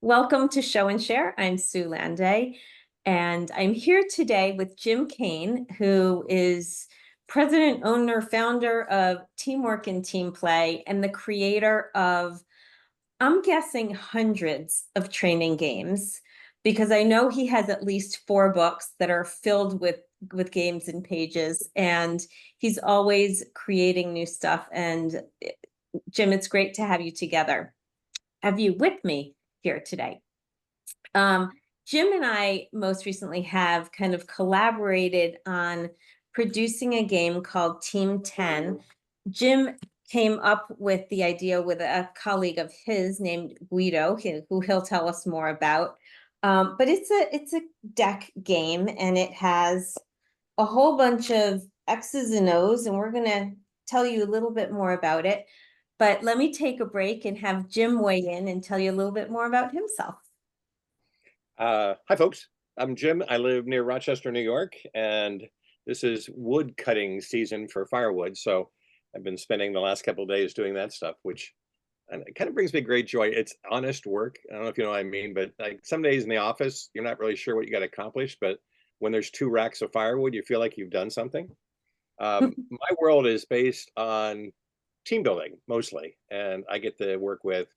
Welcome to Show and Share. I'm Sue Landay, and I'm here today with Jim Kane, who is president, owner, founder of Teamwork and Team Play, and the creator of, I'm guessing, hundreds of training games, because I know he has at least 4 books that are filled with games and pages, and he's always creating new stuff. And Jim, it's great to have you together. Have you with me here today. Um, Jim and I most recently have kind of collaborated on producing a game called Team 10. Jim came up with the idea with a colleague of his named Guido, who he'll tell us more about. But it's a deck game, and it has a whole bunch of X's and O's, and we're gonna tell you a little bit more about it. But let me take a break and have Jim weigh in and tell you a little bit more about himself. Hi, folks. I'm Jim. I live near Rochester, New York, and this is wood cutting season for firewood. So I've been spending the last couple of days doing that stuff, which and it kind of brings me great joy. It's honest work. I don't know if you know what I mean, but like some days in the office, you're not really sure what you got accomplished. But when there's 2 racks of firewood, you feel like you've done something. My world is based on team building mostly, and I get to work with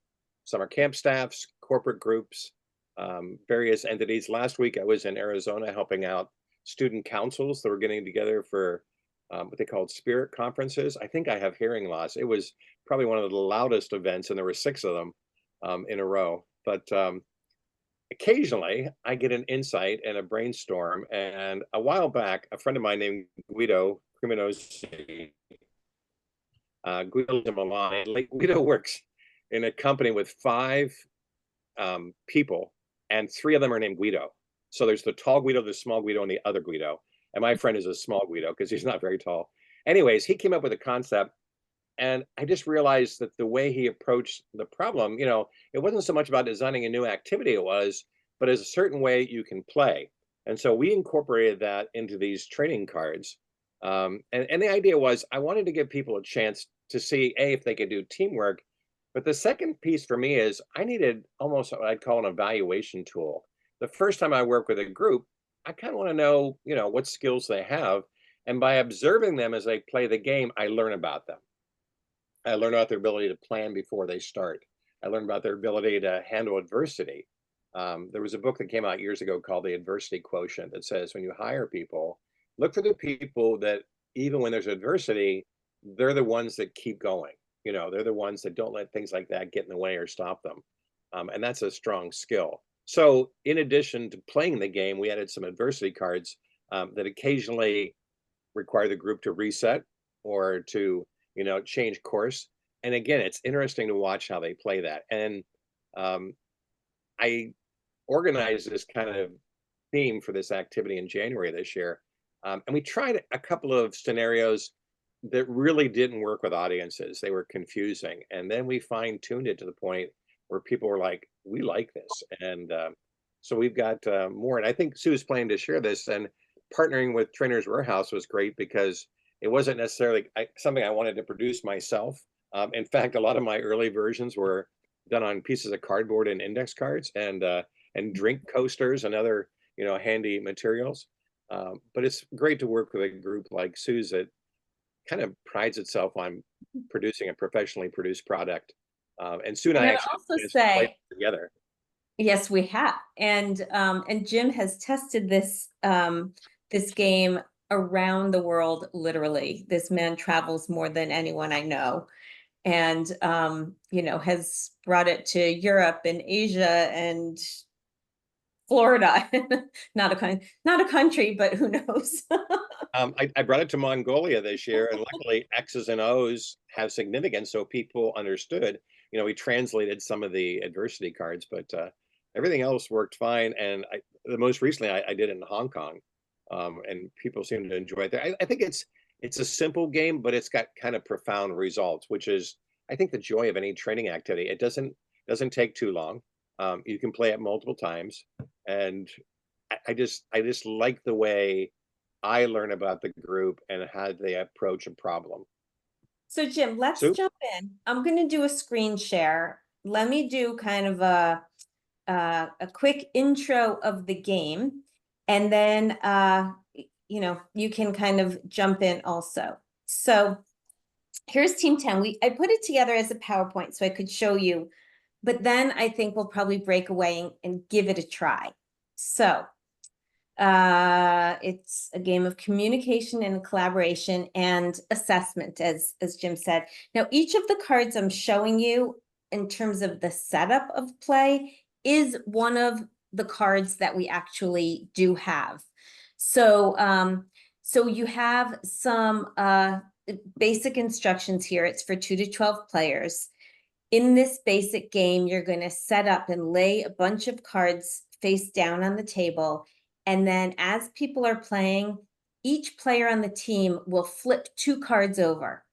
summer camp staffs, corporate groups, various entities. Last week, I was in Arizona helping out student councils that were getting together for what they called spirit conferences. I think I have hearing loss. It was probably one of the loudest events, and there were 6 of them in a row. But occasionally, I get an insight and a brainstorm. And a while back, a friend of mine named Guido Criminosity, Guido lives in Milan. And Guido works in a company with 5 people, and 3 of them are named Guido. So there's the tall Guido, the small Guido, and the other Guido. And my friend is a small Guido because he's not very tall. Anyways, he came up with a concept, and I just realized that the way he approached the problem, it wasn't so much about designing a new activity, it was, but as a certain way you can play. And so we incorporated that into these training cards. And the idea was I wanted to give people a chance to see, A, if they could do teamwork. But the second piece for me is I needed almost what I'd call an evaluation tool. The first time I work with a group, I kind of want to know, what skills they have. And by observing them as they play the game, I learn about them. I learn about their ability to plan before they start. I learn about their ability to handle adversity. There was a book that came out years ago called The Adversity Quotient that says when you hire people, look for the people that even when there's adversity, they're the ones that keep going. They're the ones that don't let things like that get in the way or stop them. And that's a strong skill. So in addition to playing the game, we added some adversity cards that occasionally require the group to reset or to change course. And again, it's interesting to watch how they play that. And I organized this kind of theme for this activity in January this year. And we tried a couple of scenarios that really didn't work with audiences. They were confusing. And then we fine tuned it to the point where people were like, we like this. And so we've got more. And I think Sue's planning to share this. And partnering with Trainers Warehouse was great because it wasn't necessarily something I wanted to produce myself. In fact, a lot of my early versions were done on pieces of cardboard and index cards and drink coasters and other handy materials. But it's great to work with a group like Sue's that kind of prides itself on producing a professionally produced product. And Sue and And I I'd actually also played say, together. yes, we have. And Jim has tested this game around the world, literally. This man travels more than anyone I know, and has brought it to Europe and Asia and Florida. Not a country, but who knows? I brought it to Mongolia this year, and luckily X's and O's have significance, so people understood. We translated some of the adversity cards, but everything else worked fine. And the most recently, I did it in Hong Kong, and people seem to enjoy it there. I think it's a simple game, but it's got kind of profound results, which is I think the joy of any training activity. It doesn't take too long. You can play it multiple times, and I just like the way I learn about the group and how they approach a problem. So Jim, let's Sue? jump in. I'm going to do a screen share. Let me do kind of a a quick intro of the game, and then you know, you can kind of jump in also. So here's Team 10. I put it together as a PowerPoint so I could show you, but then I think we'll probably break away and give it a try. So it's a game of communication and collaboration and assessment, as Jim said. Now, each of the cards I'm showing you in terms of the setup of play is one of the cards that we actually do have. So so you have some basic instructions here. It's for 2 to 12 players. In this basic game, you're going to set up and lay a bunch of cards face down on the table. And then as people are playing, each player on the team will flip 2 cards over.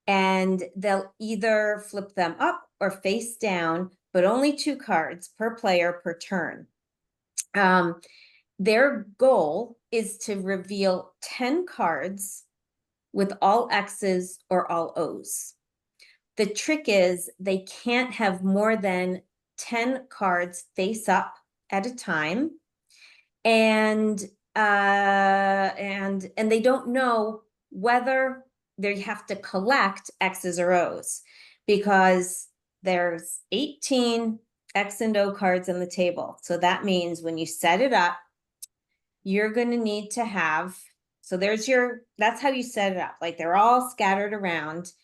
And they'll either flip them up or face down, but only 2 cards per player per turn. Their goal is to reveal 10 cards with all X's or all O's. The trick is they can't have more than 10 cards face up at a time. And they don't know whether they have to collect X's or O's, because there's 18 X and O cards on the table. So that means when you set it up, you're going to need to have, so there's your, that's how you set it up. Like they're all scattered around.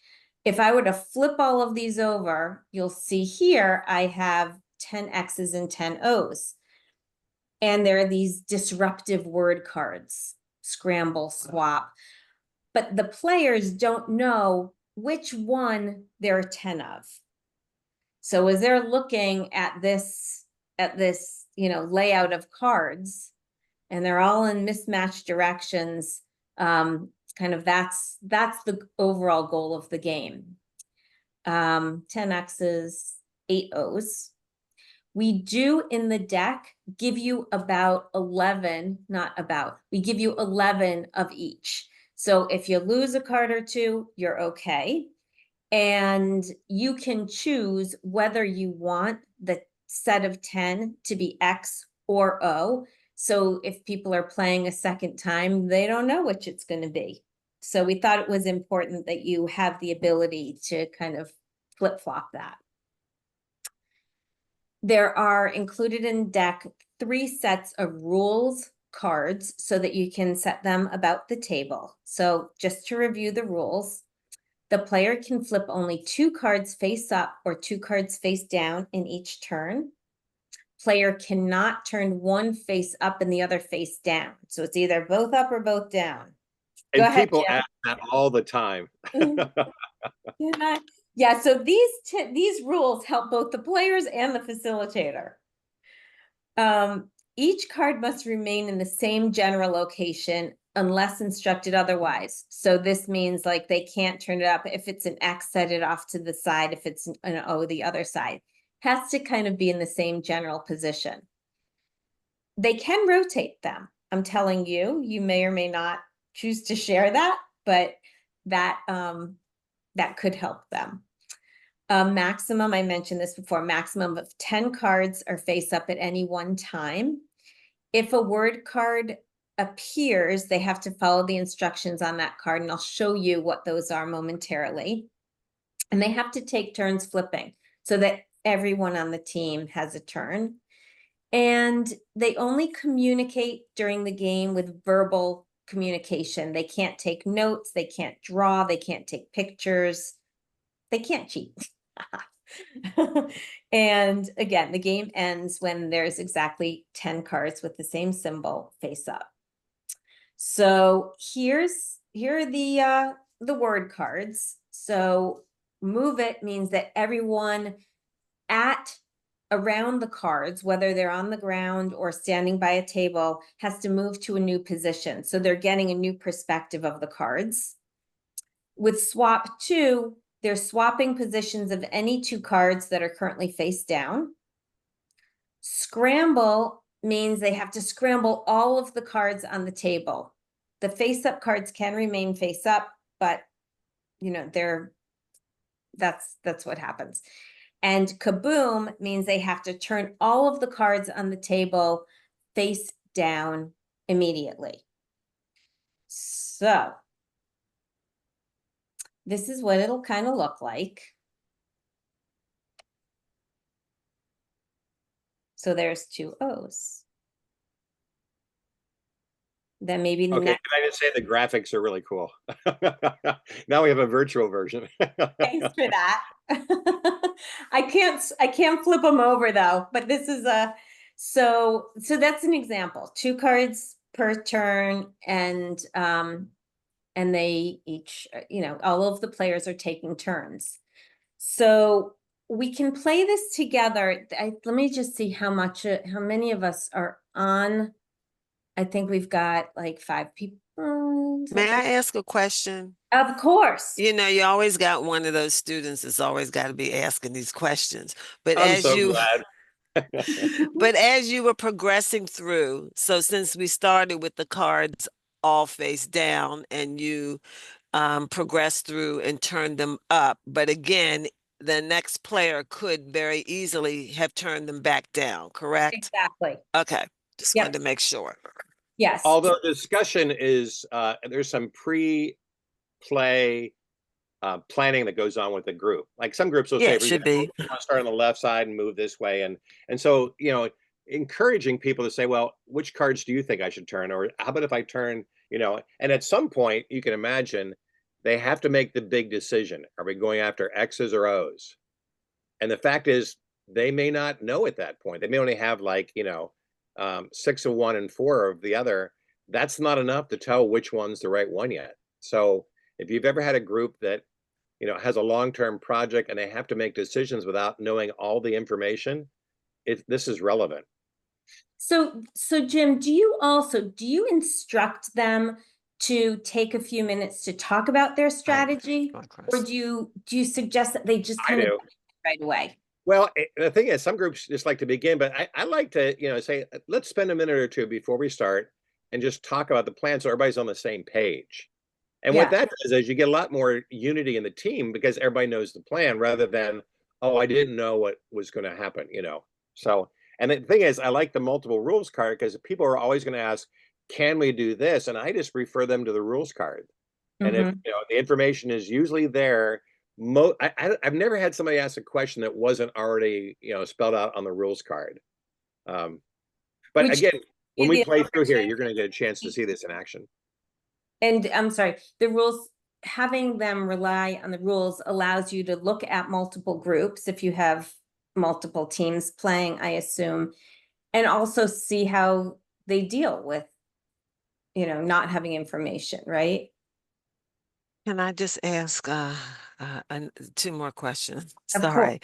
If I were to flip all of these over, you'll see here I have 10 X's and 10 O's. And there are these disruptive word cards, scramble, swap. But the players don't know which one there are 10 of. So as they're looking at this, you know, layout of cards, and they're all in mismatched directions, kind of that's the overall goal of the game. 10 X's, 8 O's. We do in the deck give you about 11, not about, we give you 11 of each. So if you lose a card or two, you're okay. And you can choose whether you want the set of 10 to be X or O. So if people are playing a second time, they don't know which it's going to be. So we thought it was important that you have the ability to kind of flip-flop that. There are included in deck 3 sets of rules cards so that you can set them about the table. So just to review the rules, the player can flip only 2 cards face up or 2 cards face down in each turn. Player cannot turn one face up and the other face down. So it's either both up or both down. Go And ahead, people Jim. ask that all the time. Yeah, so these rules help both the players and the facilitator. Each card must remain in the same general location unless instructed otherwise. So this means like they can't turn it up. If it's an X, set it off to the side. If it's an O, the other side. Has to kind of be in the same general position. They can rotate them. I'm telling you, you may or may not choose to share that, but that that could help them. Maximum, I mentioned this before, maximum of 10 cards are face up at any one time. If a word card appears, they have to follow the instructions on that card, and I'll show you what those are momentarily. And they have to take turns flipping so that everyone on the team has a turn. And they only communicate during the game with verbal communication. They can't take notes, they can't draw, they can't take pictures, they can't cheat. And again, the game ends when there's exactly 10 cards with the same symbol face up. So here are the word cards. So move it means that everyone around the cards, whether they're on the ground or standing by a table, has to move to a new position. So they're getting a new perspective of the cards. With swap 2, they're swapping positions of any 2 cards that are currently face down. Scramble means they have to scramble all of the cards on the table. The face-up cards can remain face up, but you know, that's what happens. And kaboom means they have to turn all of the cards on the table face down immediately. So this is what it'll kind of look like. So there's two O's. Then maybe the Okay, next. can I just say the graphics are really cool? Now we have a virtual version. Thanks for that. I can't flip them over though, but this is so that's an example. Two cards per turn, and they each, all of the players are taking turns. So we can play this together. Let me just see how many of us are on. I think we've got like 5 people. May I ask a question? Of course. You know, you always got one of those students that's always got to be asking these questions. But I'm as so you glad. but as you were progressing through, so since we started with the cards all face down and you progressed through and turned them up, but again, the next player could very easily have turned them back down, correct? Exactly. Okay, just wanted Yep. to make sure. Yes. Although discussion is, there's some pre-play planning that goes on with the group. Like some groups will Yeah, say, it for should example, be. we want to start on the left side and move this way. And so, encouraging people to say, well, which cards do you think I should turn? Or how about if I turn, and at some point you can imagine they have to make the big decision. Are we going after X's or O's? And the fact is, they may not know at that point. They may only have like, 6 of one and 4 of the other. That's not enough to tell which one's the right one yet. So if you've ever had a group that, has a long-term project and they have to make decisions without knowing all the information, this is relevant. So Jim, do you instruct them to take a few minutes to talk about their strategy, or do you suggest that they just I kind of do. right away? Well, the thing is, some groups just like to begin, but I like to, say, let's spend a minute or two before we start and just talk about the plan so everybody's on the same page. And what Yeah. that does is you get a lot more unity in the team because everybody knows the plan rather than, oh, I didn't know what was going to happen. So, and the thing is, I like the multiple rules card because people are always going to ask, can we do this? And I just refer them to the rules card. And if Mhm. the information is usually there, I've never had somebody ask a question that wasn't already spelled out on the rules card. But Which again, when gives we you the play through here, you're going to get a chance to opportunity. see this in action. And I'm sorry, the rules, having them rely on the rules allows you to look at multiple groups if you have multiple teams playing, I assume, and also see how they deal with, not having information, right? Can I just ask 2 more questions? Of course. Sorry.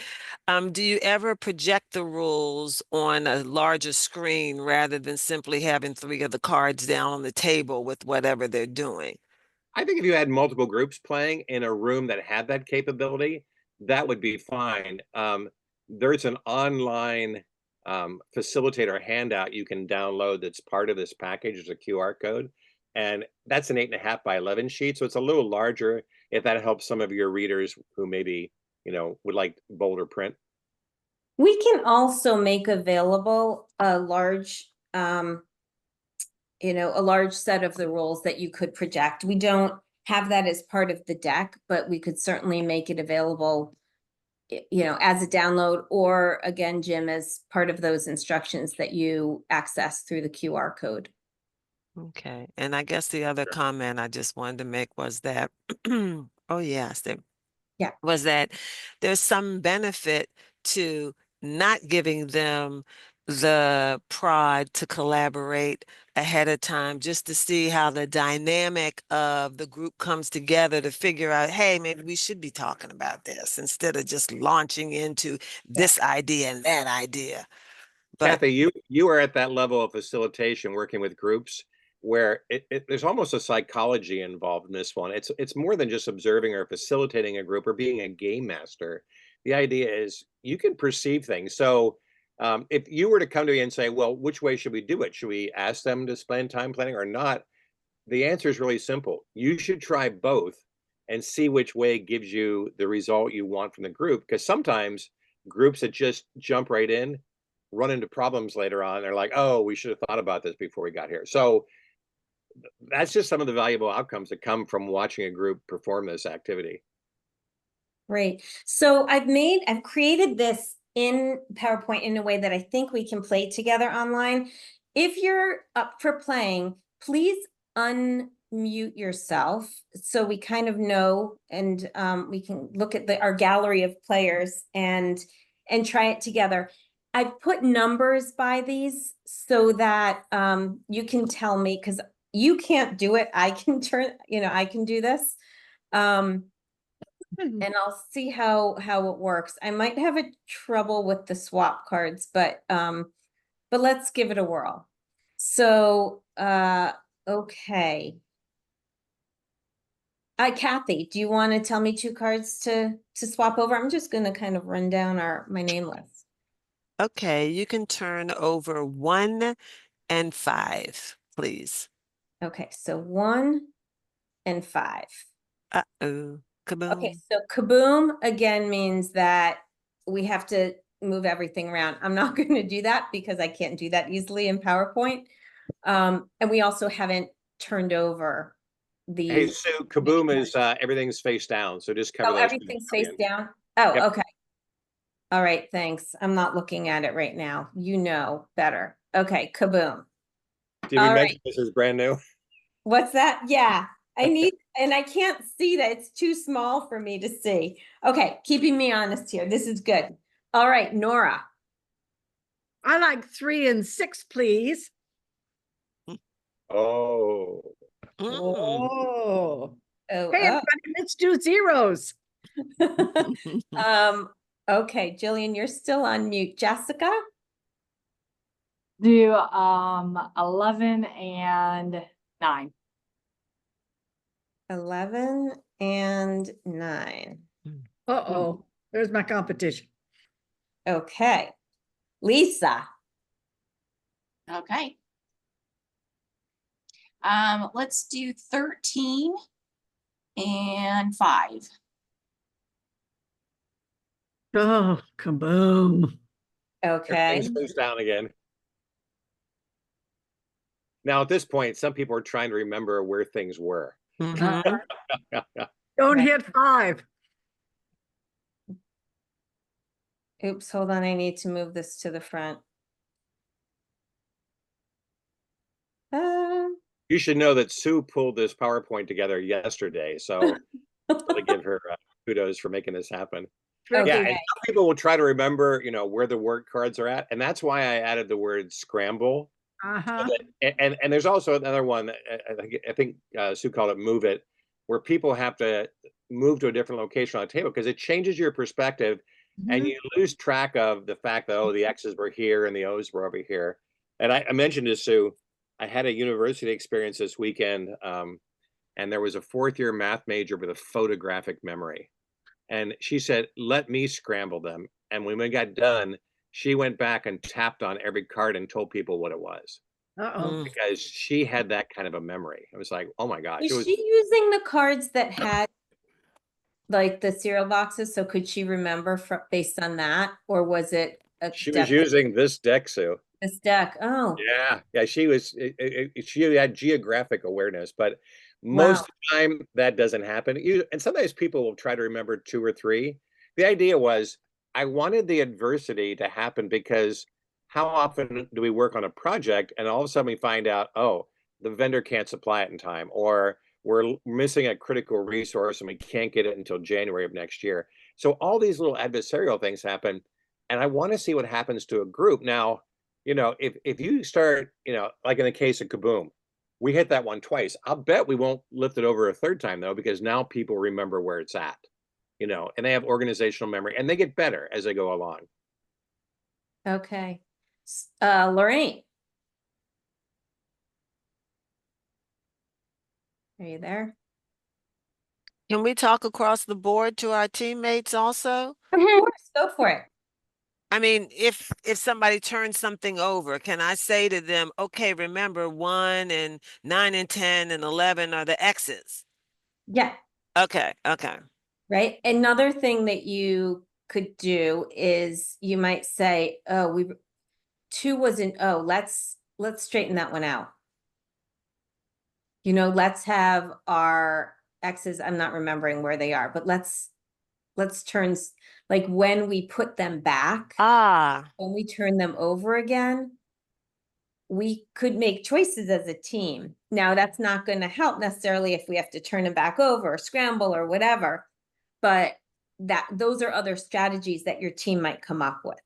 Do you ever project the rules on a larger screen rather than simply having 3 of the cards down on the table with whatever they're doing? I think if you had multiple groups playing in a room that had that capability, that would be fine. There's an online facilitator handout you can download that's part of this package. It's a QR code, and that's an 8.5 by 11 sheet, so it's a little larger. If that helps some of your readers who maybe would like bolder print. We can also make available a large set of the rules that you could project. We don't have that as part of the deck, but we could certainly make it available, as a download, or again, Jim, as part of those instructions that you access through the QR code. Okay. And I guess the other Sure. comment I just wanted to make was that, oh yes, Yeah. was that there's some benefit to not giving them the prod to collaborate ahead of time, just to see how the dynamic of the group comes together to figure out, hey, maybe we should be talking about this instead of just launching into this idea and that idea. But Kathy, you are at that level of facilitation working with groups where there's almost a psychology involved in this one. It's more than just observing or facilitating a group or being a game master. The idea is you can perceive things. So if you were to come to me and say, well, which way should we do it? Should we ask them to spend time planning or not? The answer is really simple. You should try both and see which way gives you the result you want from the group. Because sometimes groups that just jump right in run into problems later on. They're like, oh, we should have thought about this before we got here. So that's just some of the valuable outcomes that come from watching a group perform this activity. Great. So I've created this in PowerPoint in a way that I think we can play together online. If you're up for playing, please unmute yourself so we kind of know, and we can look at our gallery of players and try it together. I've put numbers by these so that you can tell me, because you can't do it. I can I can do this. And I'll see how it works. I might have a trouble with the swap cards, but let's give it a whirl. So okay. Kathy, do you want to tell me 2 cards to swap over? I'm just going to kind of run down my name list. Okay, you can turn over 1 and 5, please. Okay, so 1 and 5. Uh-oh. Kaboom. Okay, so kaboom again means that we have to move everything around. I'm not going to do that because I can't do that easily in PowerPoint. And we also haven't turned over the. Hey, Sue, kaboom is everything's face down. So just cover those. Everything's face down. Oh, Yep. okay. All right, thanks. I'm not looking at it right now. You know better. Okay, kaboom. Did we mention this is brand new? What's that? Yeah, I need, and I can't see that. It's too small for me to see. Okay, keeping me honest here. This is good. All right, Nora. I like 3 and 6, please. Oh. Oh. Oh, Hey, everybody, let's do zeros. Okay, Jillian, you're still on mute. Jessica? Do 11 and 9. 11 and 9. Uh-oh, there's my competition. Okay. Lisa. Okay. Let's do 13 and 5. Oh, kaboom. Okay. Everything's face down again. Now, at this point, some people are trying to remember where things were. Mhm. Don't Right. hit 5. Oops, hold on. I need to move this to the front. You should know that Sue pulled this PowerPoint together yesterday. So to give her kudos for making this happen. Okay. Yeah, and some people will try to remember, where the word cards are at. And that's why I added the word scramble. Uh-huh. And there's also another one, I think Sue called it move it, where people have to move to a different location on the table because it changes your perspective and you lose track of the fact that, oh, the X's were here and the O's were over here. And I mentioned to Sue, I had a university experience this weekend, and there was a 4th-year math major with a photographic memory. And she said, let me scramble them. And when we got done, she went back and tapped on every card and told people what it was. Uh-oh. Because she had that kind of a memory. It was like, oh my gosh. Was she using the cards that had like the cereal boxes? So could she remember based on that? Or was it she was using this deck, Sue. This deck. Oh. Yeah. She was, she had geographic awareness, but most of the time that doesn't happen. And sometimes people will try to remember 2 or 3. The idea was I wanted the adversity to happen because how often do we work on a project and all of a sudden we find out, oh, the vendor can't supply it in time, or we're missing a critical resource and we can't get it until January of next year. So all these little adversarial things happen. And I want to see what happens to a group. Now, if you start, like in the case of Kaboom, we hit that one twice. I'll bet we won't lift it over a 3rd time though, because now people remember where it's at, and they have organizational memory and they get better as they go along. Okay. Lorraine. Are you there? Can we talk across the board to our teammates also? Of course, go for it. I mean, if somebody turns something over, can I say to them, okay, remember 1 and 9 and 10 and 11 are the X's? Yeah. Okay. Right. Another thing that you could do is you might say, oh, 2 wasn't, oh, let's straighten that one out. You know, let's have our X's, I'm not remembering where they are, but let's turn, like when we put them back, when we turn them over again, we could make choices as a team. Now, that's not going to help necessarily if we have to turn them back over or scramble or whatever, but those are other strategies that your team might come up with.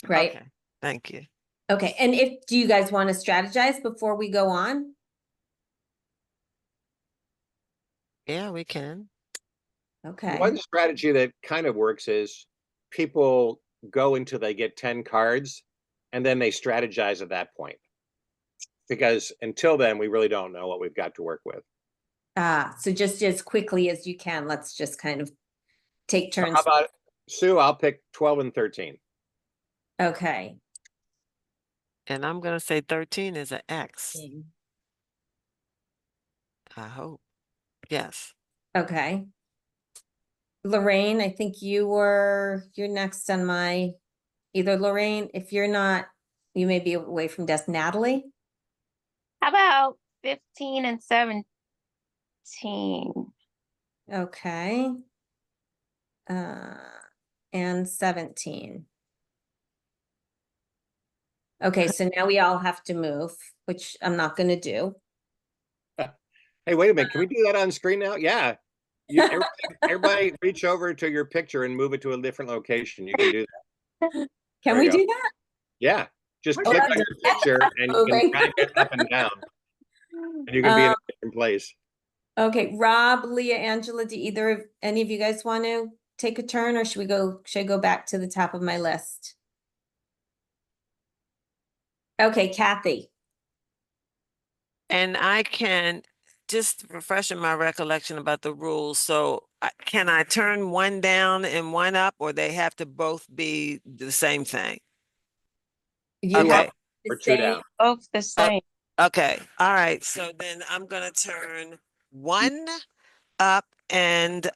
Right? Okay, thank you. Okay, and do you guys want to strategize before we go on? Yeah, we can. Okay. One strategy that kind of works is people go until they get 10 cards and then they strategize at that point. Because until then, we really don't know what we've got to work with. So just as quickly as you can, let's just kind of take So turns. how about Sue? I'll pick 12 and 13. Okay. And I'm going to say 13 is an X. Mm. I hope. Yes. Okay. Lorraine, I think you're next on my, either Lorraine, if you're not, you may be away from desk. Natalie? How about 15 and 17? Okay. And 17. Okay, so now we all have to move, which I'm not going to do. Hey, wait a minute. Can we do that on screen now? Yeah. Everybody reach over to your picture and move it to a different location. You can do that. Can There we you go. do that? Yeah. Just Oh, click on that's- your picture and you can moving. drag it up and down. And you can be in a different place. Okay, Rob, Leah, Angela, do any of you guys want to take a turn, or should I go back to the top of my list? Okay, Kathy. And I can just refreshing my recollection about the rules. So can I turn one down and one up, or they have to both be the same thing? You Okay. have Or to 2 say, down. Both the same. Okay. All right. So then I'm going to turn 1 up and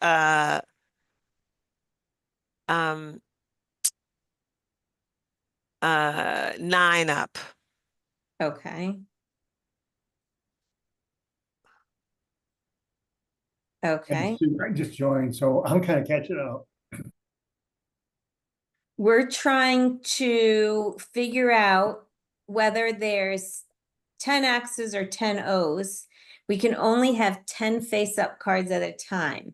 9 up. okay. Okay, And Sue, I just joined, so I'm kind of catching up. we're trying to figure out whether there's 10 X's or 10 O's. We can only have 10 face-up cards at a time.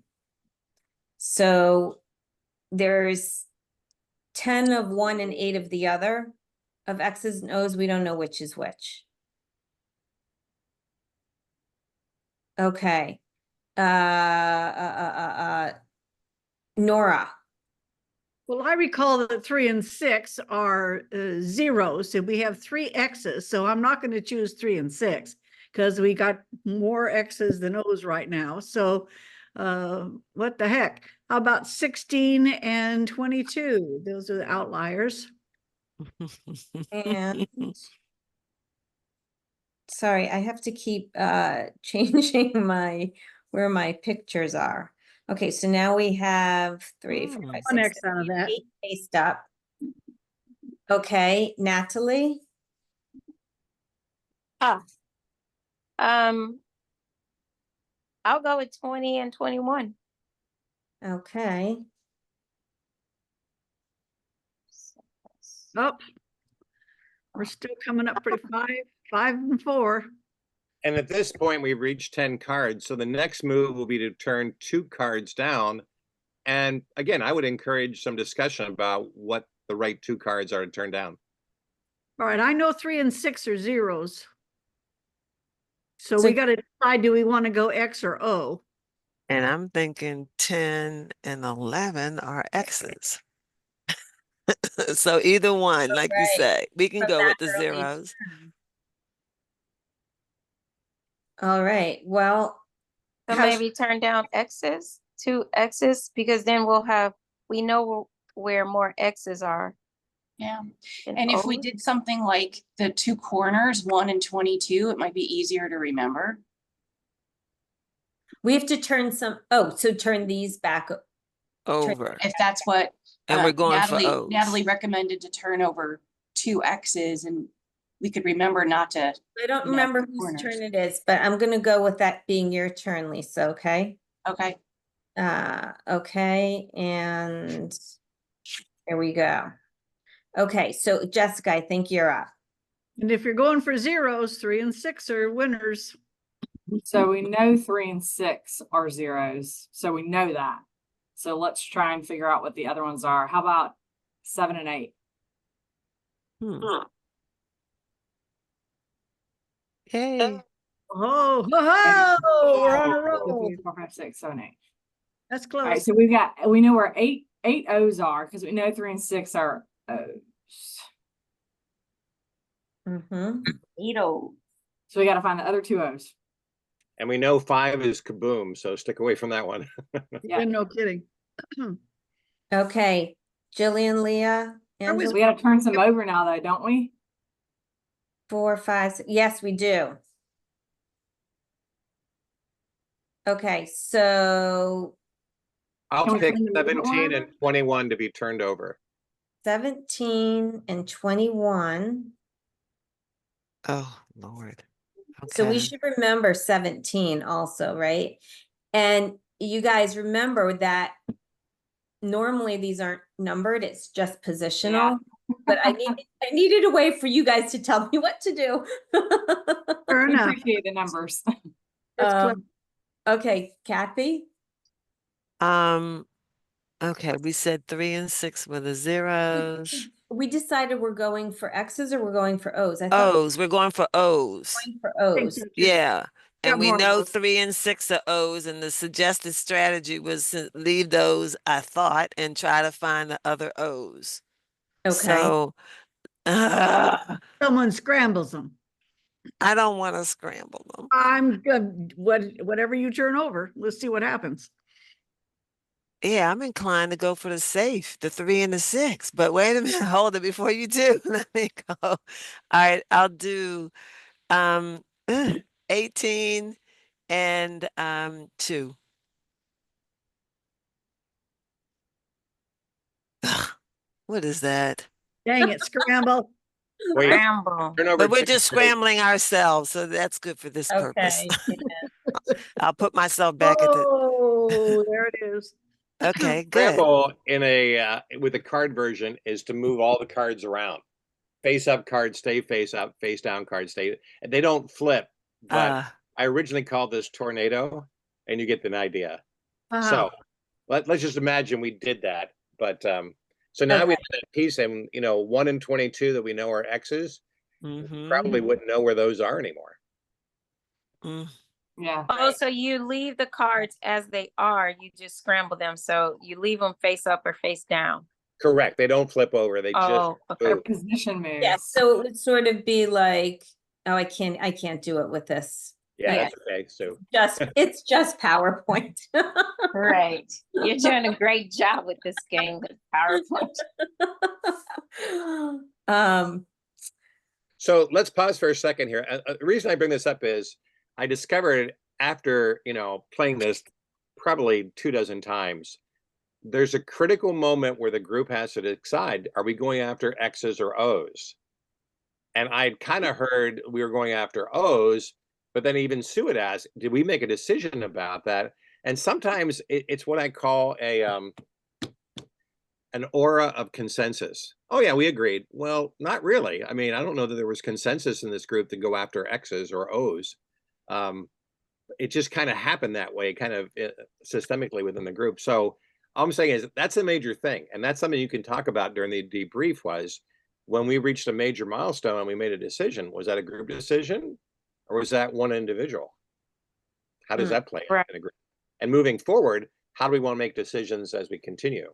So there's 10 of one and 8 of the other. Of X's and O's, we don't know which is which. Okay. Nora. Well, I recall that 3 and 6 are zeros, and we have 3 X's, so I'm not going to choose 3 and 6 because we got more X's than O's right now. So what the heck? How about 16 and 22? Those are the outliers. And sorry, I have to keep changing where my pictures are. Okay, so now we have 3, 4, 5, One 6, X out of 7, that. 8 faced up. Okay, Natalie. I'll go with 20 and 21. Okay. Oh, we're still coming up pretty 5 and 4. And at this point, we've reached 10 cards. So the next move will be to turn 2 cards down. And again, I would encourage some discussion about what the right 2 cards are to turn down. All right, I know 3 and 6 are zeros. So So- we got to decide, do we want to go X or O? And I'm thinking 10 and 11 are X's. So either one, like you Right. say, we can But go with the that's early zeros. All right, well. So how sh- maybe turn down X's, 2 X's, because then we know where more X's are. Yeah. than And if we O's. did something like the 2 corners, 1 and 22, it might be easier to remember. We have to turn so turn these back. over. If that's what And we're going for Natalie O's. recommended to turn over 2 X's, and we could remember not to. I don't No, remember the whose corners. turn it is, but I'm gonna go with that being your turn, Lisa, okay? Okay. Okay, and here we go. Okay, so Jessica, I think you're up. And if you're going for zeros, 3 and 6 are winners. So we know 3 and 6 are zeros. So we know that. So let's try and figure out what the other ones are. How about 7 and 8? Yay. Oh, we're on a roll. 2, 3, 4, 5, 6, 7, 8. That's All right, close. so we know where eight O's are because we know 3 and 6 are O's. Mm-hmm. So we got to find the other 2 O's. And we know 5 is kaboom, so stick away from that one. Yeah. No kidding. Okay, Jillian, Leah, was- Angela, We got to turn some over now, though, don't we? 4, 5, 6. Yes, we do. Okay, so I'll Can we pick turn the middle 17 one? and 21 to be turned over. 17 and 21. Oh, Lord. So we Okay. should remember 17 also, right? And you guys remember that normally these aren't numbered, it's just positional. But I needed a way for you guys to tell me what to do. Fair We enough. appreciate the numbers. That's clever. Okay, Kathy? Okay, we said 3 and 6 were the zeros. We decided we're going for X's or we're going for O's. I thought we O's, we're going for O's. were going for I think O's. so, too. Yeah. Got And we more know O's. 3 and 6 are O's, and the suggested strategy was to leave those, I thought, and try to find the other O's. Okay. So I Someone scrambles them. don't want to scramble them. I'm good. Whatever you turn over, let's see what happens. Yeah, I'm inclined to go for the safe, the 3 and the 6. But wait a minute, hold it before you do. Let me go. All right, I'll do 18 and 2. What is that? Dang it, scramble. Wait, Scramble. turn over But we're 2 just too. scrambling ourselves, so that's good for this purpose. Okay. I'll put myself back at the. Oh, there it is. Okay, good. Scramble in a with a card version is to move all the cards around. Face up cards stay face up, face down cards stay. They don't flip, but I originally called this tornado, and you get the idea. So let's just imagine we did that. But so now we have that piece, and 1 and 22 that we know are X's. Probably wouldn't know where those are anymore. Yeah. Oh, so you leave the cards as they are, you just scramble them. So you leave them face up or face down. Correct. They don't flip over. They just okay. move. Position moves. Yeah, so it would sort of be like, oh, I can't do it with this. Yeah, that's okay. So It's just PowerPoint. Right. You're doing a great job with this game with PowerPoint. So let's pause for a second here. The reason I bring this up is I discovered after, playing this probably 24 times, there's a critical moment where the group has to decide, are we going after X's or O's? And I'd kind of heard we were going after O's, but then even Sue had asked, did we make a decision about that? And sometimes it's what I call an aura of consensus. Oh yeah, we agreed. Well, not really. I mean, I don't know that there was consensus in this group to go after X's or O's. It just kind of happened that way, kind of systemically within the group. So all I'm saying is that's a major thing. And that's something you can talk about during the debrief was when we reached a major milestone and we made a decision, was that a group decision or was that one individual? How does that play out in a group? And moving forward, how do we want to make decisions as we continue?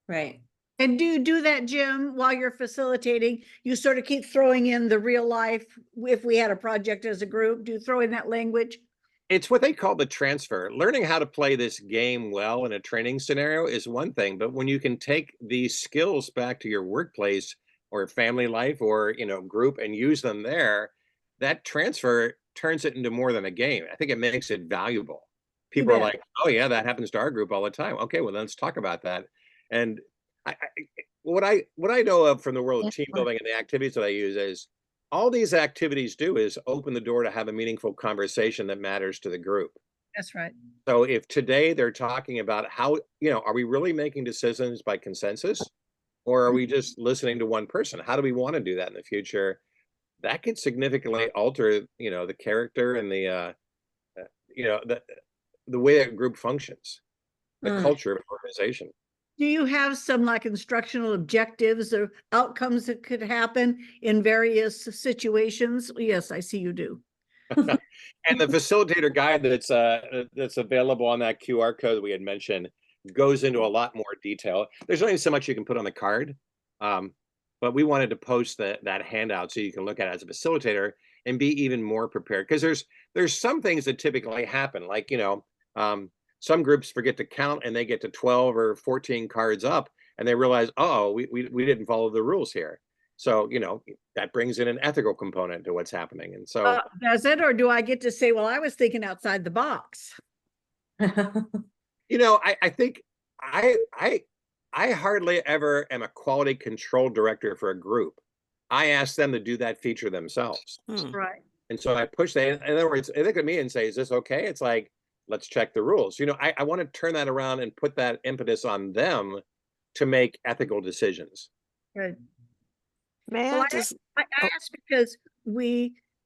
Right. And do you do that, Jim, while you're facilitating? You sort of keep throwing in the real life. If we had a project as a group, do you throw in that language? It's what they call the transfer. Learning how to play this game well in a training scenario is one thing, but when you can take these skills back to your workplace or family life or, group and use them there, that transfer turns it into more than a game. I think it makes it valuable. people are bet. like, oh yeah, that happens to our group all the time. Okay, well, let's talk about that. And what I know of from the world of That's team fun. building and the activities that I use is all these activities do is open the door to have a meaningful conversation that matters to the group. That's right. So if today they're talking about how, are we really making decisions by consensus, or are we just listening to one person? How do we want to do that in the future? That could significantly alter, the character and the way that group functions, the Mm. culture of an organization. Do you have some like instructional objectives or outcomes that could happen in various situations? Yes, I see you do. And the facilitator guide that's available on that QR code we had mentioned goes into a lot more detail. There's only so much you can put on the card, but we wanted to post that handout so you can look at it as a facilitator and be even more prepared, because there's some things that typically happen, like some groups forget to count and they get to 12 or 14 cards up and they realize, oh, we didn't follow the rules here. So that brings in an ethical component to what's happening. And so Does it, or do I get to say, well, I was thinking outside the box? I think I hardly ever am a quality control director for a group. I ask them to do that feature themselves. Right. And so I push that. In other words, they look at me and say, is this okay? It's like, let's check the rules. I want to turn that around and put that impetus on them to make ethical decisions. Good. May Well, I just, I ask because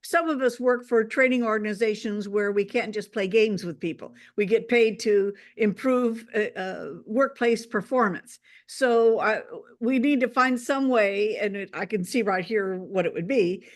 some of us work for training organizations where we can't just play games with people. We get paid to improve workplace performance. So we need to find some way, and I can see right here what it would be,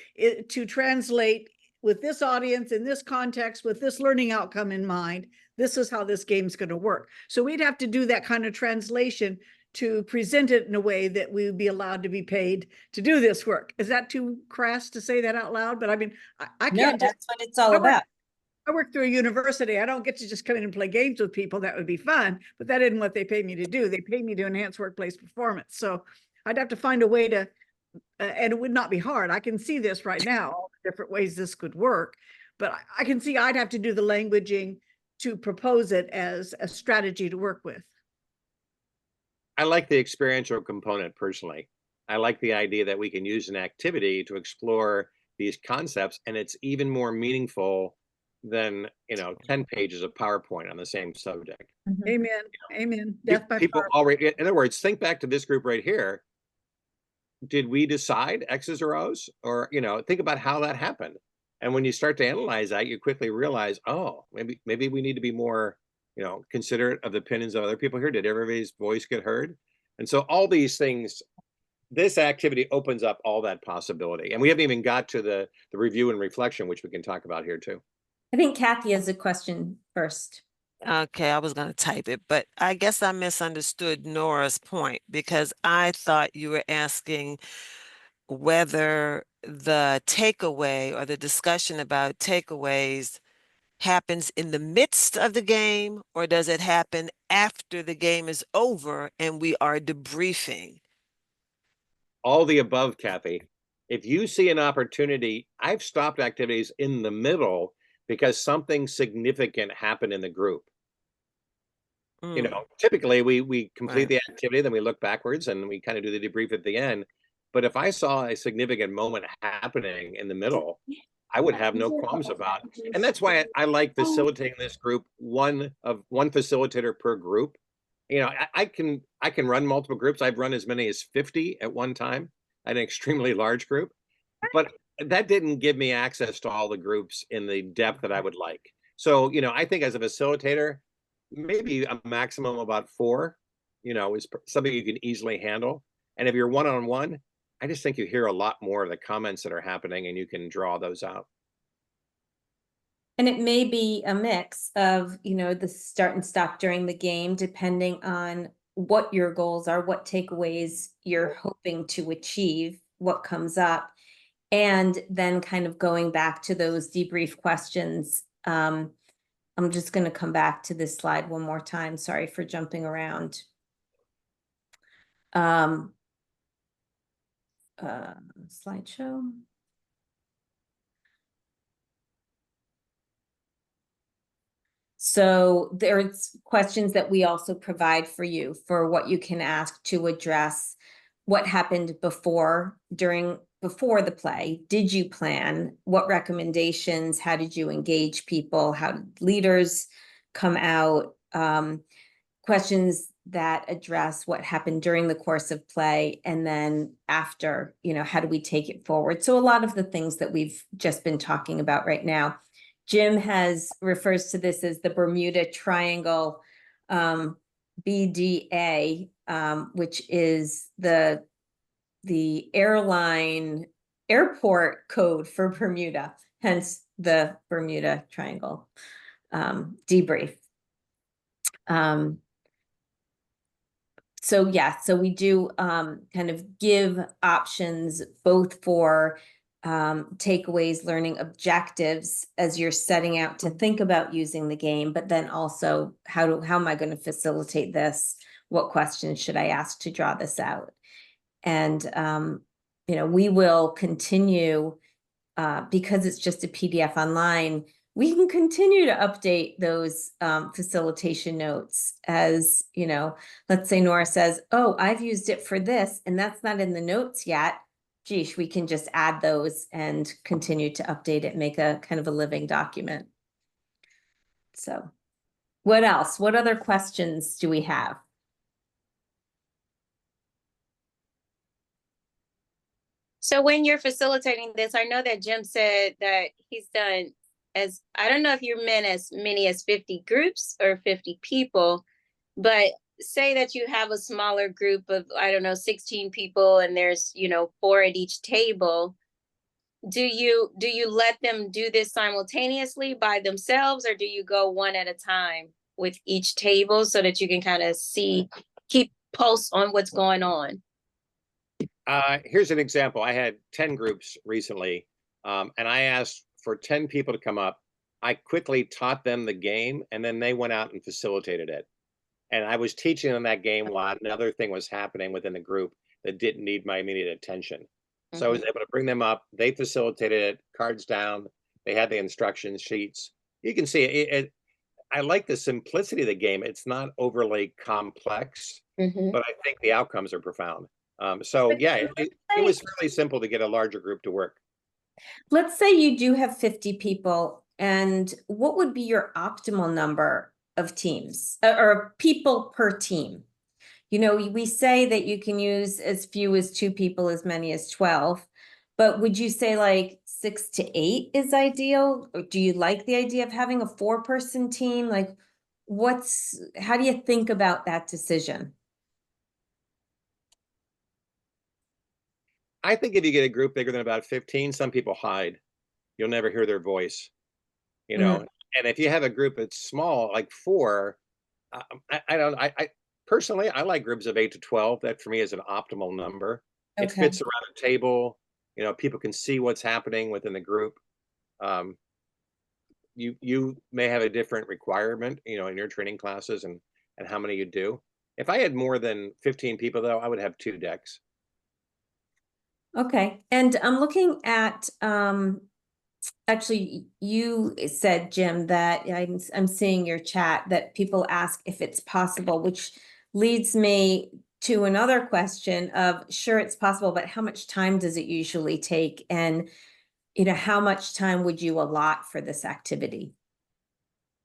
to translate with this audience, in this context, with this learning outcome in mind, this is how this game's going to work. So we'd have to do that kind of translation to present it in a way that we would be allowed to be paid to do this work. Is that too crass to say that out loud? But I mean, I No, can't just, that's what it's all about. I work through a university. I don't get to just come in and play games with people. That would be fun, but that isn't what they pay me to do. They pay me to enhance workplace performance. So I'd have to find a way to, and it would not be hard. I can see this right now, all the different ways this could work, but I can see I'd have to do the languaging to propose it as a strategy to work with. I like the experiential component personally. I like the idea that we can use an activity to explore these concepts, and it's even more meaningful than 10 pages of PowerPoint on the same subject. Amen. Amen. Death by People PowerPoint. already, in other words, think back to this group right here. Did we decide X's or O's? Or think about how that happened. And when you start to analyze that, you quickly realize, oh, maybe we need to be more considerate of the opinions of other people here. Did everybody's voice get heard? And so all these things, this activity opens up all that possibility. And we haven't even got to the review and reflection, which we can talk about here too. I think Kathy has a question first. okay, I was going to type it, but I guess I misunderstood Nora's point, because I thought you were asking whether the takeaway or the discussion about takeaways happens in the midst of the game, or does it happen after the game is over and we are debriefing? All the above, Kathy. If you see an opportunity, I've stopped activities in the middle because something significant happened in the group. Typically we complete the activity, then we look backwards and we kind of do the debrief at the end. But if I saw a significant moment happening in the middle, I would have no qualms about it. And that's why I like facilitating this group, one facilitator per group. I can run multiple groups. I've run as many as 50 at one time, an extremely large group. But that didn't give me access to all the groups in the depth that I would like. So, I think as a facilitator, maybe a maximum of about 4, is something you can easily handle. And if you're one-on-one, I just think you hear a lot more of the comments that are happening and you can draw those out. And it may be a mix of, the start and stop during the game, depending on what your goals are, what takeaways you're hoping to achieve, what comes up, and then kind of going back to those debrief questions. I'm just going to come back to this slide one more time. Sorry for jumping around. Slideshow. So there's questions that we also provide for you for what you can ask to address what happened before the play. Did you plan? What recommendations? How did you engage people? How did leaders come out? Questions that address what happened during the course of play, and then after, how do we take it forward? So a lot of the things that we've just been talking about right now. Jim refers to this as the Bermuda Triangle, BDA, which is the airport code for Bermuda, hence the Bermuda Triangle debrief. So we do kind of give options both for takeaways, learning objectives as you're setting out to think about using the game, but then also how am I going to facilitate this? What questions should I ask to draw this out? And we will continue because it's just a PDF online. We can continue to update those facilitation notes as, let's say Nora says, oh, I've used it for this, and that's not in the notes yet. Geesh, we can just add those and continue to update it, make a kind of a living document. So what else? What other questions do we have? So when you're facilitating this, I know that Jim said that he's done I don't know if you meant as many as 50 groups or 50 people, but say that you have a smaller group of, I don't know, 16 people, and there's, 4 at each table. Do you let them do this simultaneously by themselves, or do you go one at a time with each table so that you can kind of keep pulse on what's going on? Here's an example. I had 10 groups recently, and I asked for 10 people to come up. I quickly taught them the game, and then they went out and facilitated it. And I was teaching them that game while another thing was happening within the group that didn't need my immediate attention. So I was able to bring them up. They facilitated it, cards down. They had the instruction sheets. You can see I like the simplicity of the game. It's not overly complex, but I think the outcomes are profound. So yeah, it was fairly simple to get a larger group to work. Let's say you do have 50 people, and what would be your optimal number of teams or people per team? We say that you can use as few as 2 people, as many as 12, but would you say like 6 to 8 is ideal? Or do you like the idea of having a 4-person team? Like, how do you think about that decision? I think if you get a group bigger than about 15, some people hide. You'll never hear their voice, And if you have a group that's small, like 4, I personally, I like groups of 8 to 12. That for me is an optimal number. It fits around a table. People can see what's happening within the group. You may have a different requirement, in your training classes and how many you do. If I had more than 15 people, though, I would have 2 decks. Okay. And I'm looking at, actually, you said, Jim, that I'm seeing your chat that people ask if it's possible, which leads me to another question of, sure, it's possible, but how much time does it usually take? And, how much time would you allot for this activity?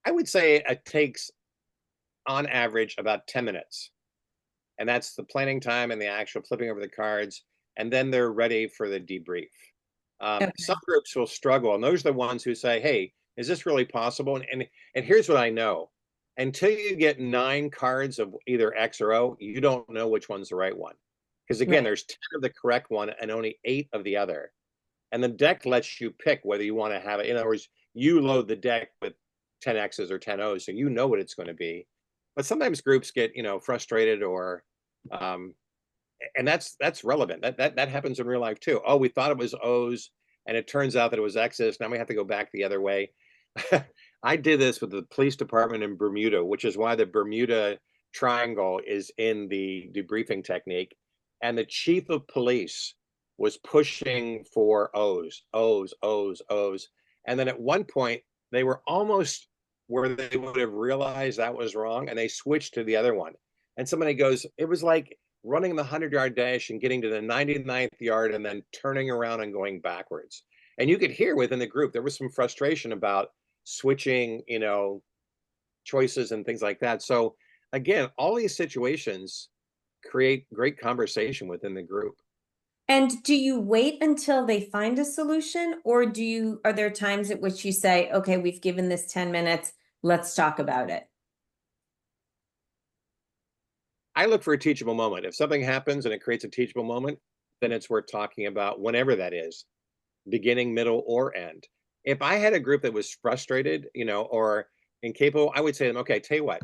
I would say it takes, on average, about 10 minutes. And that's the planning time and the actual flipping over the cards. And then they're ready for the debrief. Some groups will struggle, and those are the ones who say, hey, is this really possible? And here's what I know. Until you get 9 cards of either X or O, you don't know which one's the right one. Because again, there's 10 of the correct one and only 8 of the other. And the deck lets you pick whether you want to have it. In other words, you load the deck with 10 X's or 10 O's, so you know what it's going to be. But sometimes groups get, frustrated or and that's relevant. That happens in real life too. Oh, we thought it was O's and it turns out that it was X's. Now we have to go back the other way. I did this with the police department in Bermuda, which is why the Bermuda Triangle is in the debriefing technique. And the chief of police was pushing for O's. And then at one point they were almost where they would have realized that was wrong and they switched to the other one. And somebody goes, it was like running the 100-yard dash and getting to the 99th yard and then turning around and going backwards. And you could hear within the group, there was some frustration about switching, choices and things like that. So again, all these situations create great conversation within the group. And do you wait until they find a solution, or are there times at which you say, okay, we've given this 10 minutes, let's talk about it? I look for a teachable moment. If something happens and it creates a teachable moment, then it's worth talking about whenever that is, beginning, middle, or end. If I had a group that was frustrated, or incapable, I would say to them, okay, tell you what,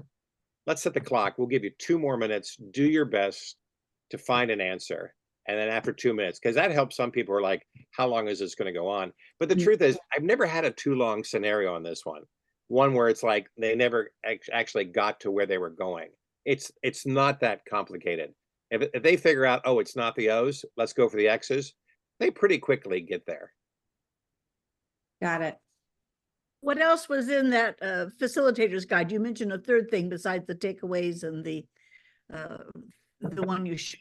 let's set the clock. We'll give you 2 more minutes. Do your best to find an answer. And then after 2 minutes, because that helps some people who are like, how long is this going to go on? But the truth is, I've never had a too long scenario on this one where it's like they never actually got to where they were going. It's not that complicated. If they figure out, oh, it's not the O's, let's go for the X's, they pretty quickly get there. Got it. What else was in that facilitator's guide? You mentioned a third thing besides the takeaways and the one you showed.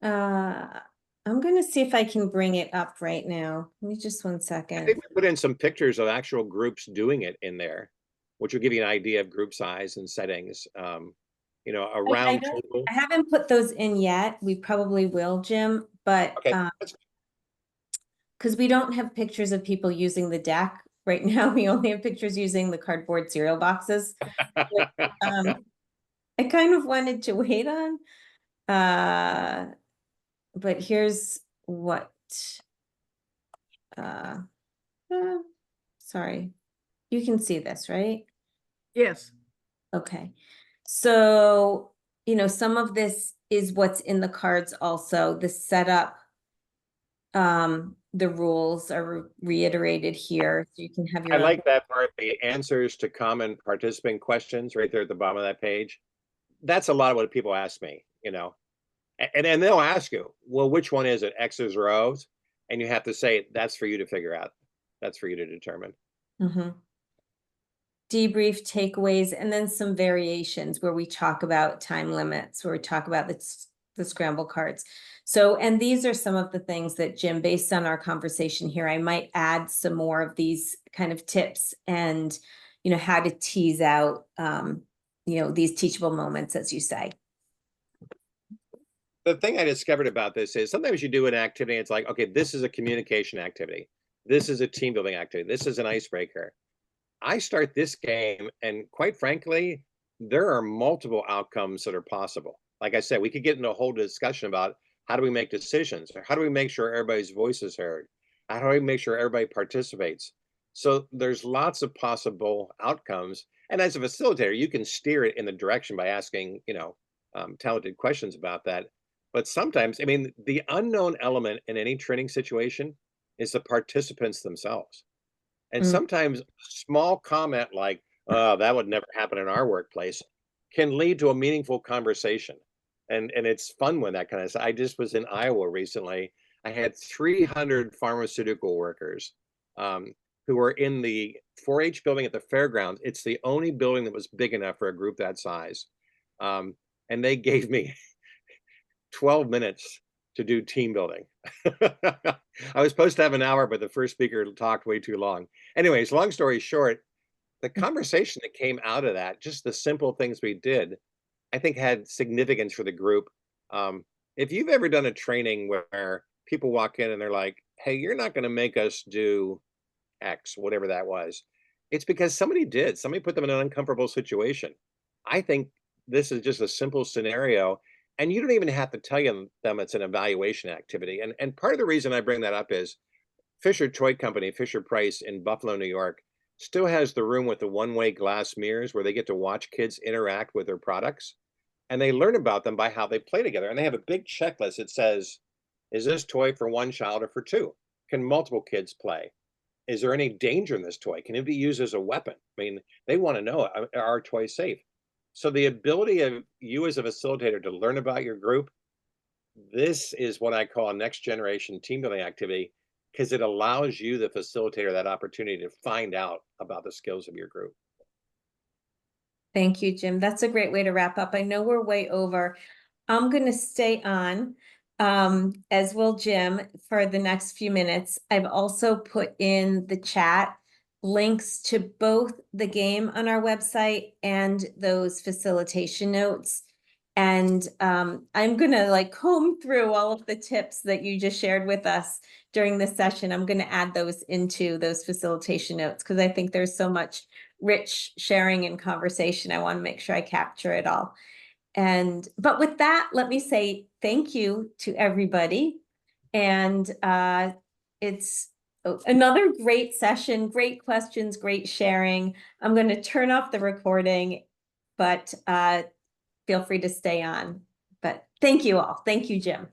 I'm going to see if I can bring it up right now. Give me just 1 I second. think we put in some pictures of actual groups doing it in there, which will give you an idea of group size and settings. A round table. I haven't put those in yet. We probably will, Jim, but Okay. because we don't have pictures of people using the deck right now. We only have pictures using the cardboard cereal boxes. I kind of wanted to wait on, but here's what, sorry, you can see this, right? Yes. Okay. So, some of this is what's in the cards also. The setup, the rules are reiterated here, so you can have your I own. like that part, the answers to common participant questions right there at the bottom of that page. That's a lot of what people ask me, and then they'll ask you, well, which one is it, X's or O's? And you have to say, that's for you to figure out. That's for you to determine. Mm-hmm. Debrief, takeaways, and then some variations where we talk about time limits, where we talk about the scramble cards. So, and these are some of the things that, Jim, based on our conversation here, I might add some more of these kind of tips and, how to tease out, these teachable moments, as you say. The thing I discovered about this is sometimes you do an activity, it's like, okay, this is a communication activity. This is a team building activity. This is an icebreaker. I start this game, and quite frankly, there are multiple outcomes that are possible. Like I said, we could get into a whole discussion about how do we make decisions, or how do we make sure everybody's voice is heard? How do we make sure everybody participates? So there's lots of possible outcomes. And as a facilitator, you can steer it in the direction by asking, talented questions about that. But sometimes, the unknown element in any training situation is the participants themselves. And sometimes a small comment like, oh, that would never happen in our workplace, can lead to a meaningful conversation. And it's fun when that kind of stuff. I just was in Iowa recently. I had 300 pharmaceutical workers who were in the 4-H building at the fairgrounds. It's the only building that was big enough for a group that size. And they gave me 12 minutes to do team building. I was supposed to have an hour, but the first speaker talked way too long. Anyways, long story short, the conversation that came out of that, just the simple things we did, I think had significance for the group. If you've ever done a training where people walk in and they're like, hey, you're not going to make us do X, whatever that was, it's because somebody did. Somebody put them in an uncomfortable situation. I think this is just a simple scenario. And you don't even have to tell them it's an evaluation activity. And part of the reason I bring that up is Fisher Toy Company, Fisher Price in Buffalo, New York, still has the room with the one-way glass mirrors where they get to watch kids interact with their products. And they learn about them by how they play together. And they have a big checklist that says, is this toy for one child or for two? Can multiple kids play? Is there any danger in this toy? Can it be used as a weapon? They want to know, are our toys safe? So the ability of you as a facilitator to learn about your group, this is what I call a next generation team building activity, because it allows you, the facilitator, that opportunity to find out about the skills of your group. Thank you, Jim. That's a great way to wrap up. I know we're way over. I'm going to stay on, as will Jim, for the next few minutes. I've also put in the chat links to both the game on our website and those facilitation notes. And I'm going to like comb through all of the tips that you just shared with us during this session. I'm going to add those into those facilitation notes because I think there's so much rich sharing and conversation. I want to make sure I capture it all. But with that, let me say thank you to everybody. And it's another great session, great questions, great sharing. I'm going to turn off the recording, but feel free to stay on. But thank you all. Thank you, Jim.